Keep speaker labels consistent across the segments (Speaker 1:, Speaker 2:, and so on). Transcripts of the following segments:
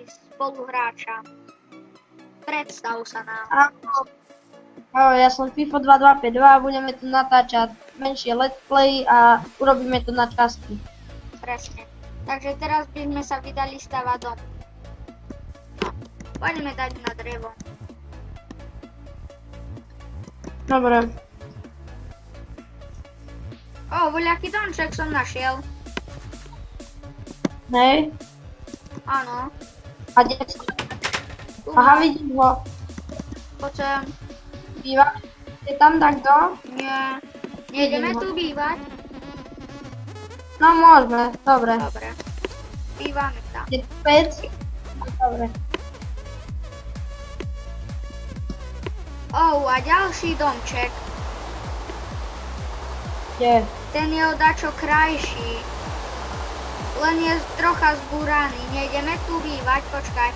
Speaker 1: spoluhráča. Predstav sa nám.
Speaker 2: Ahoj, ja som FIFA 2252 a budeme tu natáčať menšie let's play a urobíme to na časti.
Speaker 1: Presne. Takže teraz by sme sa vydali stavať dom. Poďme dať na drevo.
Speaker 2: Dobre.
Speaker 1: Voľaký domček som našiel.
Speaker 2: Hej.
Speaker 1: Áno.
Speaker 2: A kde si? Aha, vidím ho.
Speaker 1: Poď sem.
Speaker 2: Býva? Je tam takto?
Speaker 1: Nie. Nejdeme tu bývať?
Speaker 2: No môžeme, dobre.
Speaker 1: Dobre. Bývame tam.
Speaker 2: Je tu pec? Dobre.
Speaker 1: A ďalší domček.
Speaker 2: Kde?
Speaker 1: Ten je odačo krajší. Len je trocha zbúraný. Nejdeme tu bývať, počkaj.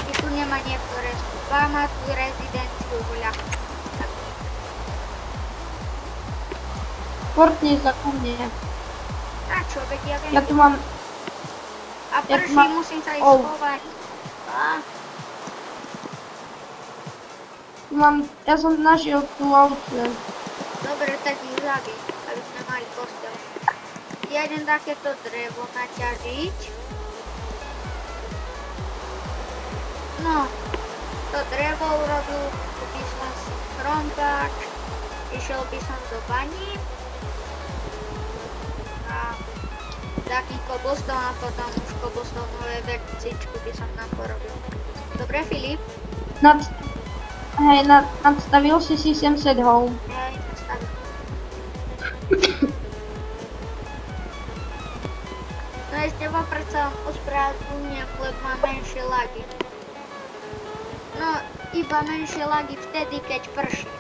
Speaker 1: Či tu nemá niektoré spúba, má tu rezidenciu voľa.
Speaker 2: Portni sa ku mne.
Speaker 1: A čo, veď ja viem.
Speaker 2: Ja tu mám...
Speaker 1: A prší, musím sa ísť schovať.
Speaker 2: Ja som našiel tú ovcu.
Speaker 1: Dobre, tak ich zabij, aby sme mali kostel. Ja idem takéto drevo naťažiť. No, to drevo urobil by som si chrompáč, išiel by som do bani a taký cobblestone a potom už cobblestoneové vecičku by som nám porobil. Dobre, Filip?
Speaker 2: Nadstavil si sem home.
Speaker 1: Hej, nastavil. No ešte vopred sa ospravedlňujem, lebo má menšie lagy. No, iba menšie lagy vtedy, keď prší.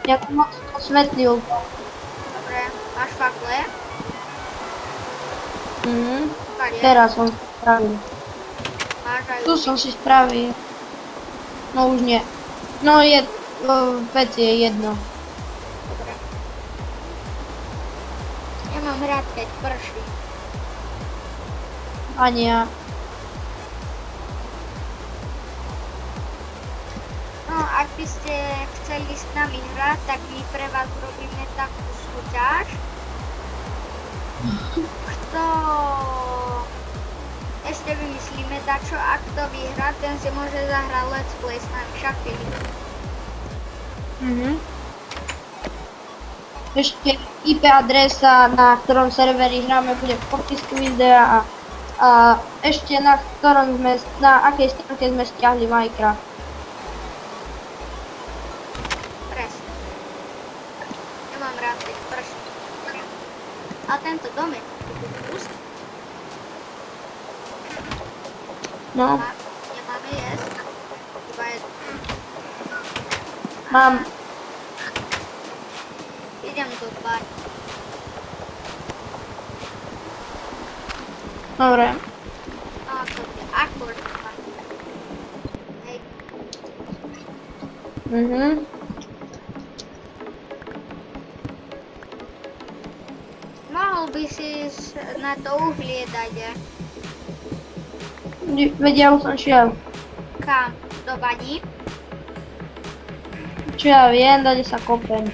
Speaker 2: Ja to moc osvetlil.
Speaker 1: Dobre, máš fakle?
Speaker 2: Teraz som si spravil.
Speaker 1: Máš aj
Speaker 2: Tu som si spravil. No už nie. No vec je jedno.
Speaker 1: Dobre. Nemám rád, keď prší.
Speaker 2: Ani ja.
Speaker 1: No, ak by ste chceli s nami hrať, tak my pre vás urobíme takú súťaž. Kto... Ešte vymyslíme dačo, a kto vyhrá, ten si môže zahrať let's play s nami, však Filip.
Speaker 2: Ešte IP adresa, na ktorom serveri hráme, bude v popisku videa a ešte na akej stránke sme stiahli Minecraft.
Speaker 1: Presne. Nemám rád, keď prší. A tento domek je pustý.
Speaker 2: No,
Speaker 1: Nemáme jesť. Iba jedno.
Speaker 2: mám.
Speaker 1: Idem do bani.
Speaker 2: Dobre.
Speaker 1: No, to je akord bani. Hej. Mohol by si na to uhlie dať,
Speaker 2: Veď ja už som šiel.
Speaker 1: Kam? Do bani?
Speaker 2: Čo ja viem, dade sa kopem.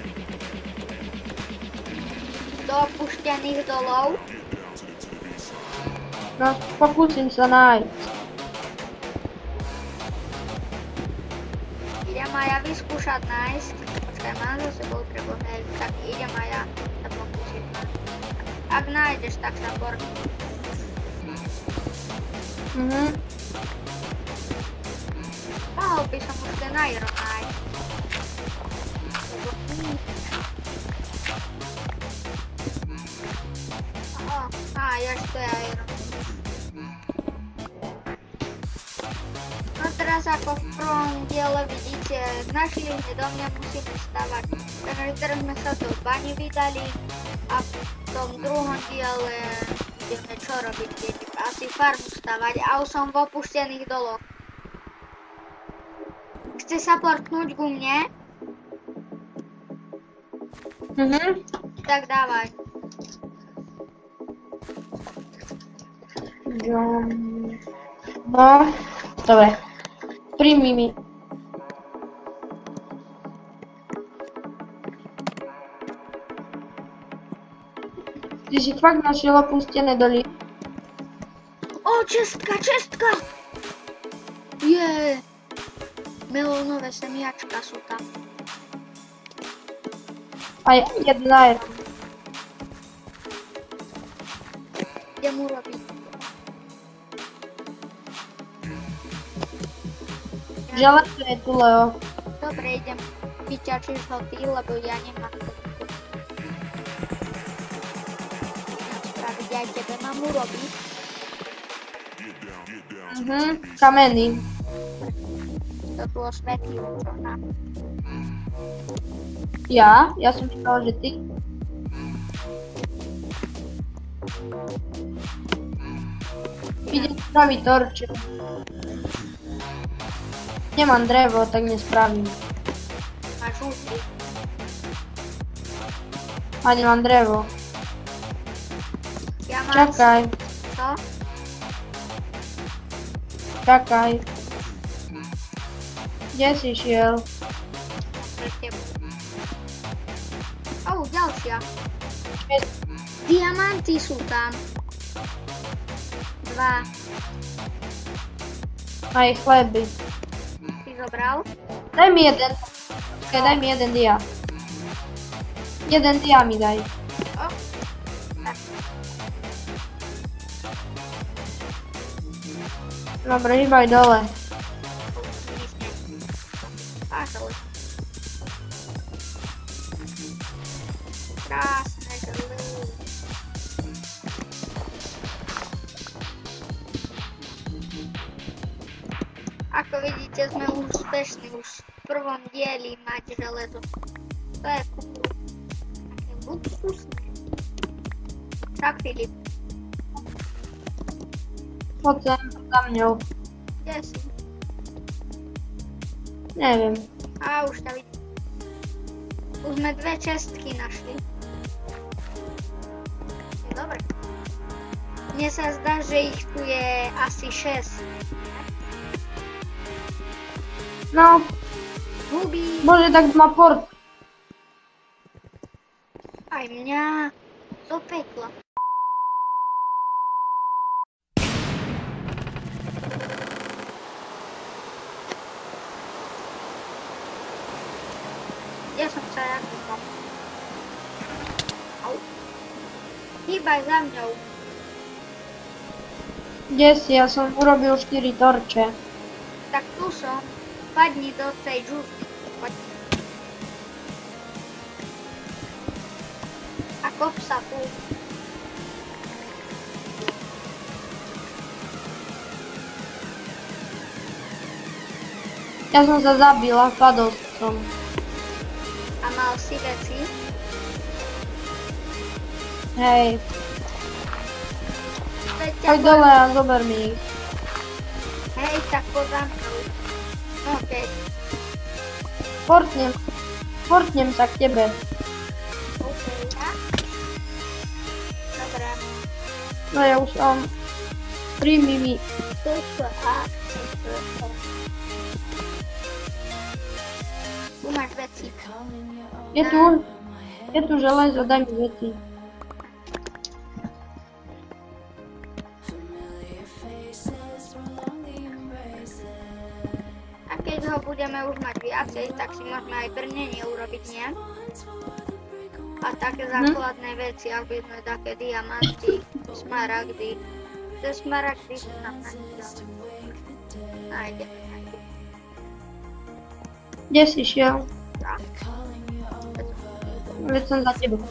Speaker 1: Do opuštených dolov?
Speaker 2: No, pokúsim sa nájsť.
Speaker 1: Idem aj ja vyskúšať nájsť. Počkaj, mám za sebou drevo, hej, tak idem aj ja sa pokúsiť. Ak nájdeš, tak sa porni. Mohol by som už ten iron nájsť. Ešte iron. No teraz ako v prvom diele vidíte, našli sme dom, nemusíme stavať. Takže teraz sme sa do bani vydali a v tom druhom diele ideme čo robiť, viete, asi farmu stavať a už som v opuštených doloch. Chce sa portnúť ku mne? Tak dávaj.
Speaker 2: No, dobre. Príjmi mi. Ty si fakt našiel opustené doly.
Speaker 1: O, čestka! Melónové semiačka sú tam.
Speaker 2: Aj jedna iron.
Speaker 1: Idem urobiť.
Speaker 2: Železo je tu, Leo.
Speaker 1: Dobre, idem. Vyťačíš ho ty, lebo ja nemám. Spraviť aj tebe mám urobiť.
Speaker 2: Kamenný.
Speaker 1: To tu osvetlil, čo tam.
Speaker 2: Ja? Ja som myslel, že ty. Idem spraviť torče. Nemám drevo, tak nespravím.
Speaker 1: Máš ústy.
Speaker 2: A nemám drevo.
Speaker 1: Ja mám...
Speaker 2: Čakaj,
Speaker 1: Co?
Speaker 2: čakaj. Kde si šiel?
Speaker 1: Pre tebu. Ďalšia. Diamanty sú tam. 2.
Speaker 2: Aj chleby.
Speaker 1: Si zobral?
Speaker 2: Daj mi jeden. Daj mi jeden dia. Jeden dia mi daj.
Speaker 1: O. Tak.
Speaker 2: Dobre, hýbaj dole.
Speaker 1: Pásali. Krásne želé. Ako vidíte, sme úspešní už v prvom dieli mať železo. To je cool. Také luxusné. Tak, Filip,
Speaker 2: Poď sem za mňou.
Speaker 1: kde si?
Speaker 2: Neviem.
Speaker 1: Á, už to vidím. Už sme 2 čestky našli. Dobre. Mne sa zdá, že ich tu je asi 6.
Speaker 2: No,
Speaker 1: Huby.
Speaker 2: bože, tak má port.
Speaker 1: Aj mňa. Do pekla. Ja som sa jak vypal. Au. Hýbaj za mňou.
Speaker 2: Kde si? Ja som urobil 4 torče.
Speaker 1: Tak tu som. Padni do tej džúzy. Poď. A kop sa tu.
Speaker 2: Ja som sa zabil a padol som.
Speaker 1: A mal si veci.
Speaker 2: Hej,
Speaker 1: Veď ťa
Speaker 2: poď dole a zober mi ich.
Speaker 1: Hej, tak poď za mnou. No keď.
Speaker 2: Portnem sa k tebe.
Speaker 1: OK, ja? Dobre.
Speaker 2: No ja už som. Príjmi mi.
Speaker 1: Tu máš veci.
Speaker 2: Je tu železo, daj mi veci.
Speaker 1: A keď ho budeme už mať viacej, tak si môžeme aj brnenie urobiť, nie? A také základné veci, ako sme také diamanty, smaragdy. Tie smaragdy sú nám nájdeme.
Speaker 2: Kde si šiel?
Speaker 1: Tak.
Speaker 2: Veď som za tebou.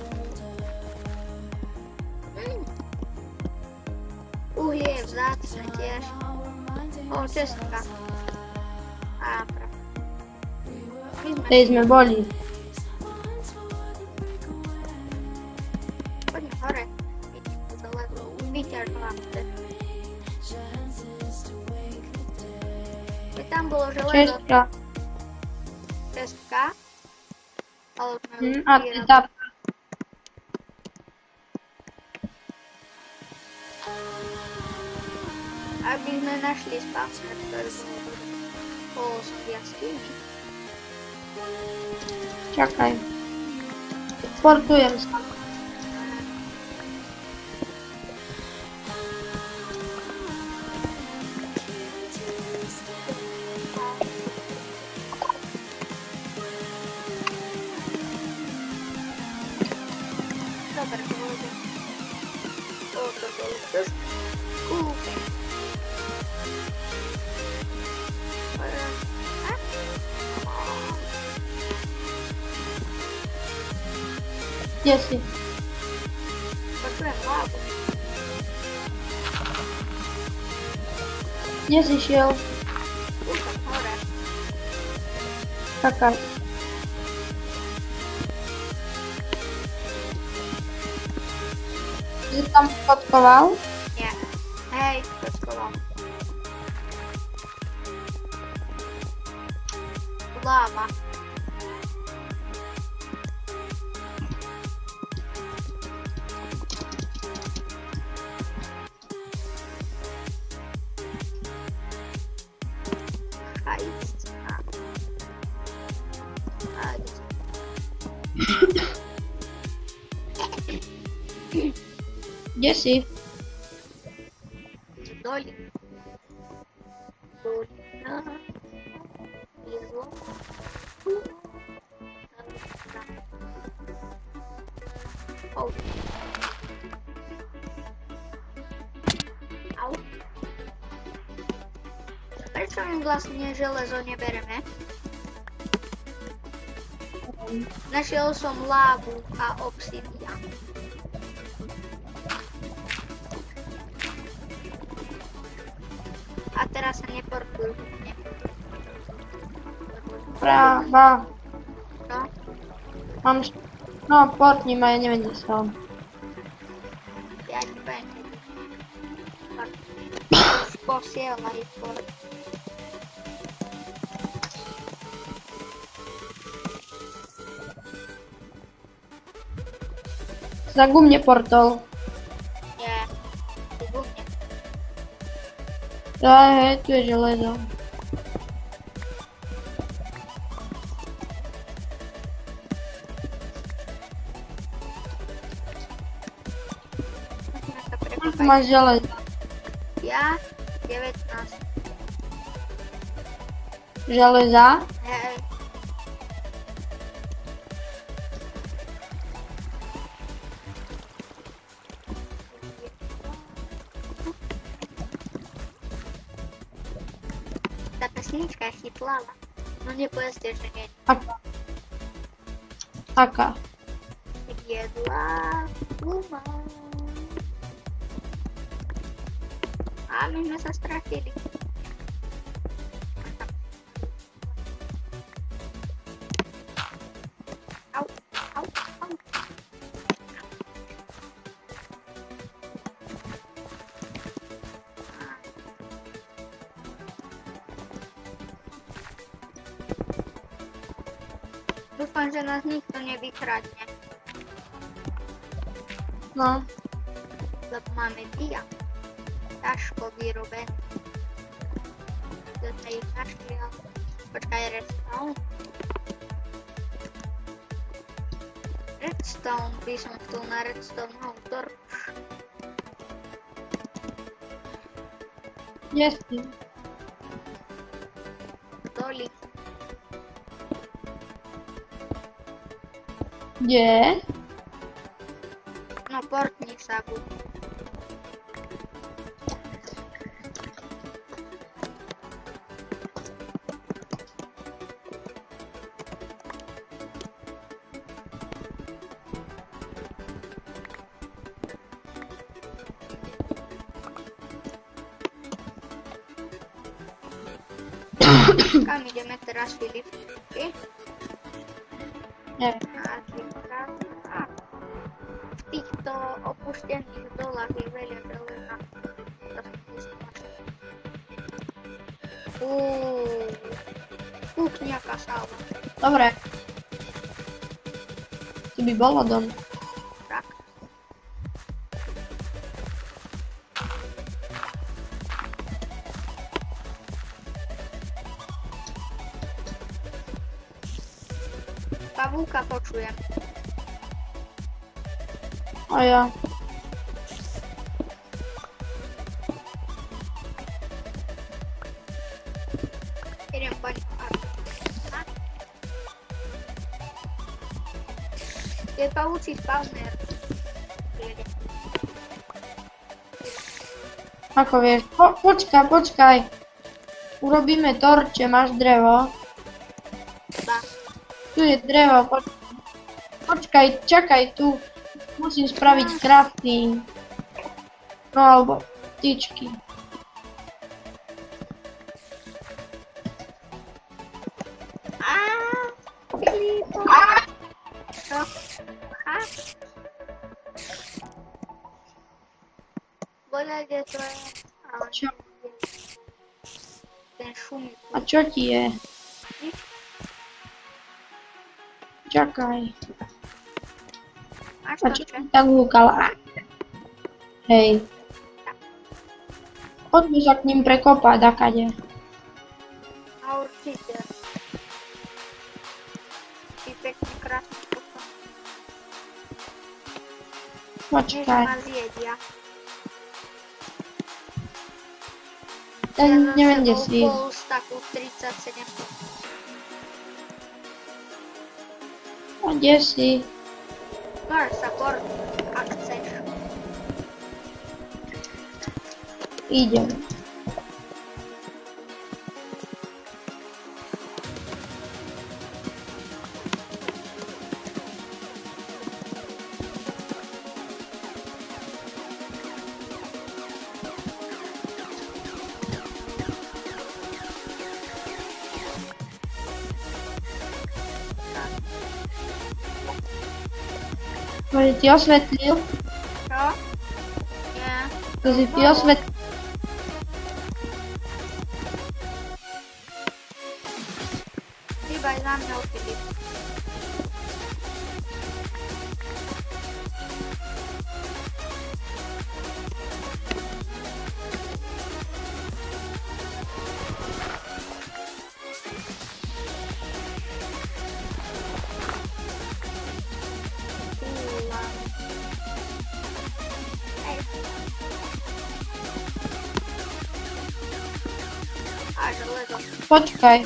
Speaker 1: Uhlie je vzácne tiež. O, čestka. Á, pravda.
Speaker 2: Tej sme boli.
Speaker 1: Poďme hore. Vyťaž hlavne. Keď tam bolo železo,
Speaker 2: Čestka.
Speaker 1: čestka. Ale sme už
Speaker 2: A ty tá
Speaker 1: aby sme našli spawner, ktorý bol som v jaskyni.
Speaker 2: Čakaj. Sportujem sa.
Speaker 1: Dobre, pôjdem. O, to bolo dosť kúpe.
Speaker 2: Kde si?
Speaker 1: Počujem hlavu.
Speaker 2: Kde si šiel?
Speaker 1: Tu som hore.
Speaker 2: Čakaj. Si tam podkoval?
Speaker 1: Nie. Hej, počkoval. Lava.
Speaker 2: Kde si?
Speaker 1: Dolina. Dolina. Bilo. Au. Au. Prečo my vlastne železo nebereme? Našiel som lávu a obsidian. A teraz sa neportujú.
Speaker 2: Práva.
Speaker 1: No,
Speaker 2: Mám no, portní ma, ja neviem, kde som.
Speaker 1: ja ti poviem. Už posielaj port.
Speaker 2: Zagumne portol.
Speaker 1: Nie, ty bухne.
Speaker 2: Hej, tu je železo.
Speaker 1: Musíme sa
Speaker 2: Tu
Speaker 1: prekopať.
Speaker 2: máš železo.
Speaker 1: Ja 19.
Speaker 2: Železa?
Speaker 1: Hej. Tá pesnička je chytlava. No nepovedzte, že nie.
Speaker 2: Aká? Aká?
Speaker 1: Jedla guma. A my sme sa stratili. Au, au, au. Dúfam, že nás nikto nevykradne,
Speaker 2: No.
Speaker 1: lebo máme dia. Ťažko vyrobený. To sa ich našli, ale... Počkaj, redstone. Redstone by som chcel na redstoneovú torč.
Speaker 2: Kde si?
Speaker 1: Doli.
Speaker 2: Kde?
Speaker 1: No, portni sa buď. Kam ideme teraz, Filip? Ty?
Speaker 2: Neviem.
Speaker 1: V týchto opuštených dolách je veľa železa. Kuchňaka sála.
Speaker 2: Dobre. Tu by bolo dom.
Speaker 1: Tak. Pavúka počujem.
Speaker 2: A ja.
Speaker 1: Idem po ňu. Je pavúci spawner.
Speaker 2: Ako vieš? Počkaj. Urobíme torče, máš drevo?
Speaker 1: Ba.
Speaker 2: Tu je drevo, počkaj, čakaj tu. Musím spraviť crafting. No alebo tyčky.
Speaker 1: Filipo. Čo? Boľa, kde to je? Ale
Speaker 2: Čo?
Speaker 1: ten šumí.
Speaker 2: A čo ti je? Čakaj.
Speaker 1: Máš
Speaker 2: A
Speaker 1: to
Speaker 2: čo
Speaker 1: čo?
Speaker 2: ti tak húkala? Hej. Poďme sa k ním prekopať, akade.
Speaker 1: A určite. Ty pekne krásne potom. Než
Speaker 2: Počkaj.
Speaker 1: ma zjedia.
Speaker 2: Ten neviem, kde si.
Speaker 1: Bol z takú 37.
Speaker 2: A kde si?
Speaker 1: Bar sa port, ak chceš.
Speaker 2: Idem. To si ty osvetlil?
Speaker 1: Čo? Nie.
Speaker 2: To si ty osvetlil?
Speaker 1: Hýbaj za mňou, Filip. Fúla. Hej. A železo.
Speaker 2: Počkaj.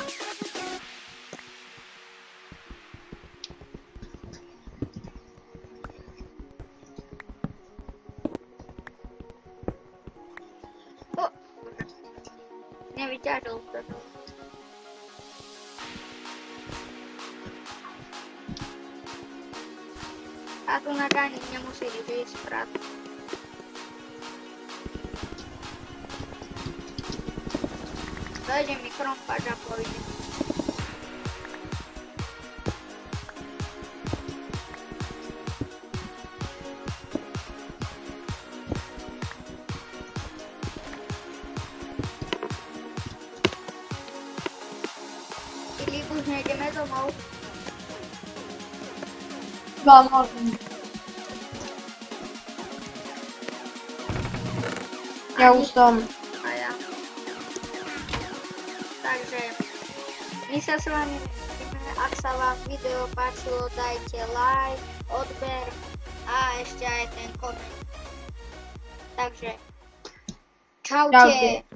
Speaker 1: O! Nevyťažil to. A tu na daní nemusí ísť prát. Dojde mi krompač a pôjde. Filip, už nejdeme domov.
Speaker 2: Dva možno. Ja už som.
Speaker 1: A ja. Takže my sa s vami vidíme. Ak sa vám video páčilo, dajte like, odber a ešte aj ten koment. Takže čaute.
Speaker 2: Čaute.